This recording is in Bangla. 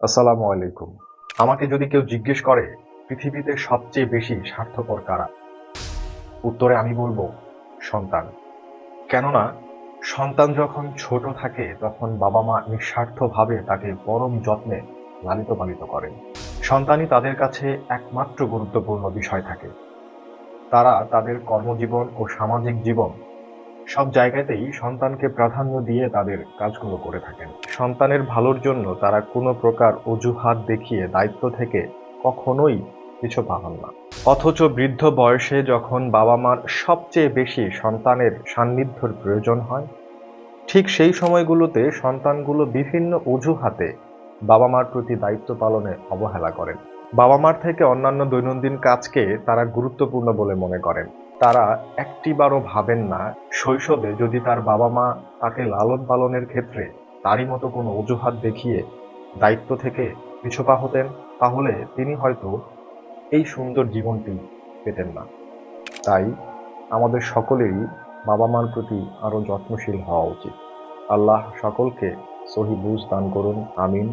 আসসালামু আলাইকুম। আমাকে যদি কেউ জিজ্ঞেস করে পৃথিবীতে সবচেয়ে বেশি স্বার্থপর কারা, উত্তরে আমি বলবো সন্তান। কেননা সন্তান যখন ছোট থাকে তখন বাবা মা নিঃস্বার্থভাবে তাকে পরম যত্নে লালিত পালিত করেন। সন্তানই তাদের কাছে একমাত্র গুরুত্বপূর্ণ বিষয় থাকে। তারা তাদের কর্মজীবন ও সামাজিক জীবন সব জায়গাতেই সন্তানকে প্রাধান্য দিয়ে তাদের কাজগুলো করে থাকেন। সন্তানের ভালোর জন্য তারা কোনো প্রকার অজুহাত দেখিয়ে দায়িত্ব থেকে কখনোই পিছু পান না। অথচ বৃদ্ধ বয়সে যখন বাবা মার সবচেয়ে বেশি সন্তানের সান্নিধ্যর প্রয়োজন হয়, ঠিক সেই সময়গুলোতে সন্তানগুলো বিভিন্ন অজুহাতে বাবা মার প্রতি দায়িত্ব পালনে অবহেলা করেন। বাবা মার থেকে অন্যান্য দৈনন্দিন কাজকে তারা গুরুত্বপূর্ণ বলে মনে করেন। তারা একটিবারও ভাবেন না শৈশবে যদি তার বাবা মা তাকে লালন পালনের ক্ষেত্রে তারই মতো কোনো অজুহাত দেখিয়ে দায়িত্ব থেকে পিছপা হতেন, তাহলে তিনি হয়তো এই সুন্দর জীবনটি পেতেন না। তাই আমাদের সকলেরই বাবা মার প্রতি আরো যত্নশীল হওয়া উচিত। আল্লাহ সকলকে সহি বুঝ দান করুন, আমিন।